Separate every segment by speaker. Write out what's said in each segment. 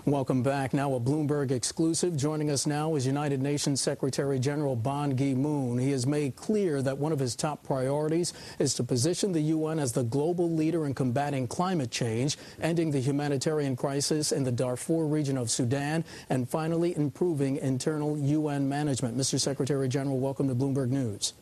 Speaker 1: Welcome back. Now a Bloomberg exclusive. Joining us now is United Nations Secretary General Ban Ki-moon. He has made clear that one of his top priorities is to position the UN as the global leader in combating climate change, ending the humanitarian crisis in the Darfur region of Sudan, and finally improving internal UN management. Mr. Secretary General, welcome to Bloomberg News.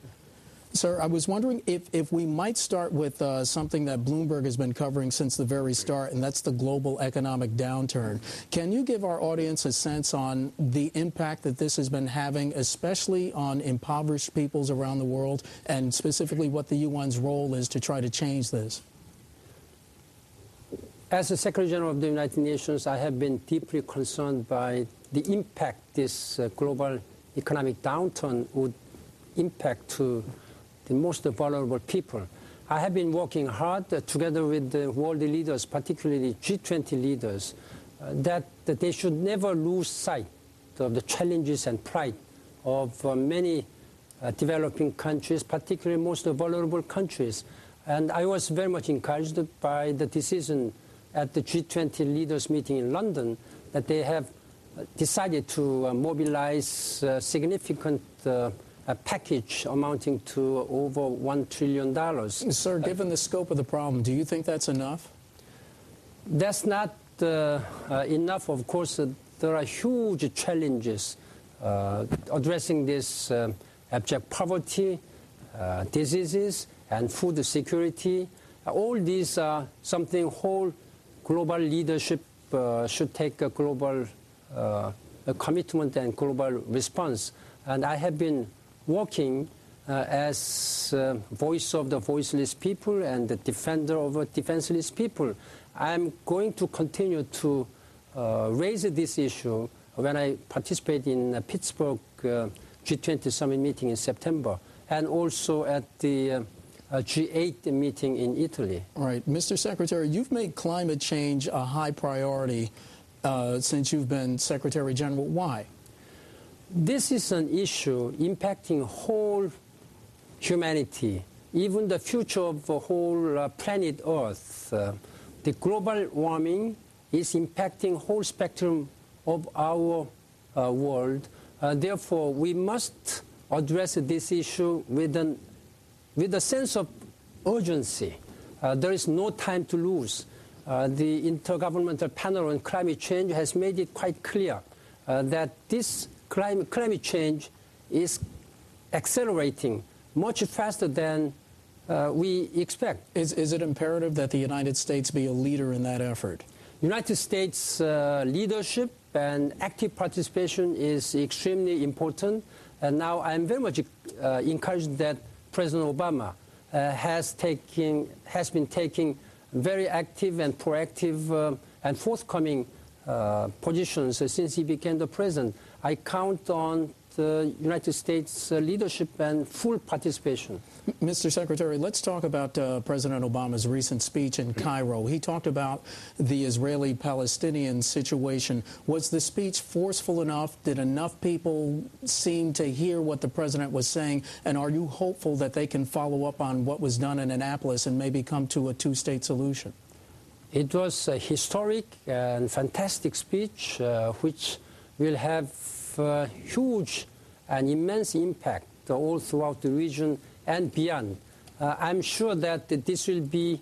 Speaker 1: Sir, I was wondering if we might start with something that Bloomberg has been covering since the very start, and that's the global economic downturn. Can you give our audience a sense on the impact that this has been having, especially on impoverished peoples around the world, and specifically what the UN's role is to try to change this?
Speaker 2: As the Secretary General of the United Nations, I have been deeply concerned by the impact this global economic downturn would impact to the most vulnerable people. I have been working hard together with the world leaders, particularly G20 leaders, that they should never lose sight of the challenges and plight of many developing countries, particularly most vulnerable countries. And I was very much encouraged by the decision at the G20 leaders meeting in London that they have decided to mobilize significant a package amounting to over $1 trillion.
Speaker 1: Sir, given the scope of the problem, do you think that's enough?
Speaker 2: That's not enough. Of course, there are huge challenges addressing this abject poverty, diseases, and food security. All these are something whole global leadership should take a global commitment and global response. And I have been working as voice of the voiceless people and the defender of defenseless people. I'm going to continue to raise this issue when I participate in Pittsburgh G20 summit meeting in September, and also at the G8 meeting in Italy.
Speaker 1: All right. Mr. Secretary, you've made climate change a high priority since you've been Secretary General. Why?
Speaker 2: This is an issue impacting whole humanity, even the future of the whole planet Earth. The global warming is impacting whole spectrum of our world. Therefore, we must address this issue with a sense of urgency. There is no time to lose. The Intergovernmental Panel on Climate Change has made it quite clear that this climate change is accelerating much faster than we expect.
Speaker 1: Is it imperative that the United States be a leader in that effort?
Speaker 2: United States leadership and active participation is extremely important. And now I'm very much encouraged that President Obama has been taking very active and proactive and forthcoming positions since he became the president. I count on the United States leadership and full participation.
Speaker 1: Mr. Secretary, let's talk about President Obama's recent speech in Cairo. He talked about the Israeli-Palestinian situation. Was the speech forceful enough? Did enough people seem to hear what the president was saying? And are you hopeful that they can follow up on what was done in Annapolis and maybe come to a two-state solution?
Speaker 2: It was a historic and fantastic speech, which will have huge and immense impact all throughout the region and beyond. I'm sure that this will be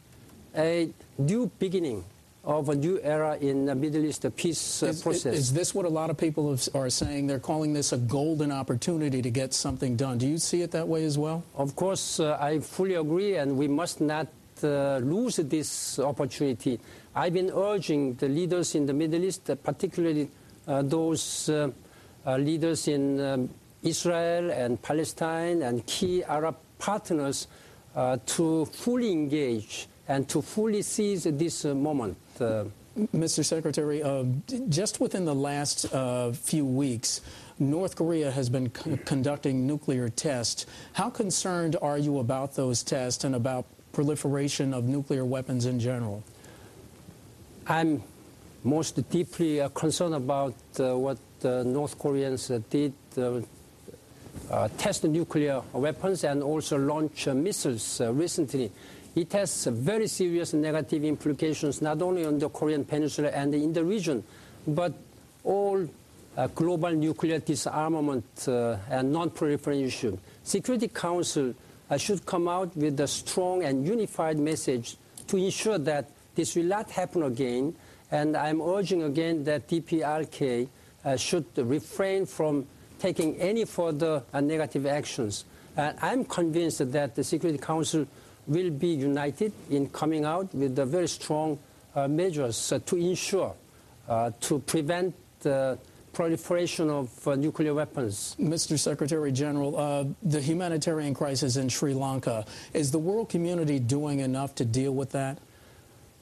Speaker 2: a new beginning of a new era in the Middle East peace process.
Speaker 1: Is this what a lot of people are saying? They're calling this a golden opportunity to get something done. Do you see it that way as well?
Speaker 2: Of course, I fully agree, and we must not lose this opportunity. I've been urging the leaders in the Middle East, particularly those leaders in Israel and Palestine and key Arab partners to fully engage and to fully seize this moment.
Speaker 1: Mr. Secretary, just within the last few weeks, North Korea has been conducting nuclear tests. How concerned are you about those tests and about proliferation of nuclear weapons in general?
Speaker 2: I'm most deeply concerned about what North Koreans did, test nuclear weapons and also launch missiles recently. It has very serious negative implications not only on the Korean Peninsula and in the region, but all global nuclear disarmament and non-proliferation. Security Council should come out with a strong and unified message to ensure that this will not happen again. And I'm urging again that DPRK should refrain from taking any further negative actions. And I'm convinced that the Security Council will be united in coming out with the very strong measures to ensure, to prevent the proliferation of nuclear weapons.
Speaker 1: Mr. Secretary General, the humanitarian crisis in Sri Lanka, is the world community doing enough to deal with that?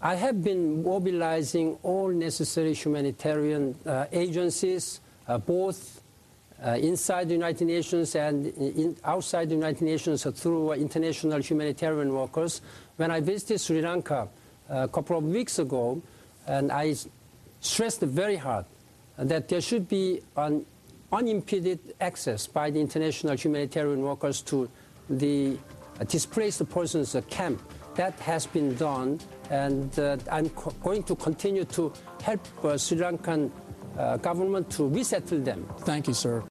Speaker 2: I have been mobilizing all necessary humanitarian agencies, both inside the United Nations and outside the United Nations through international humanitarian workers. When I visited Sri Lanka a couple of weeks ago, and I stressed very hard that there should be an unimpeded access by the international humanitarian workers to the displaced persons camp. That has been done, and I'm going to continue to help Sri Lankan government to resettle them.
Speaker 1: Thank you, sir.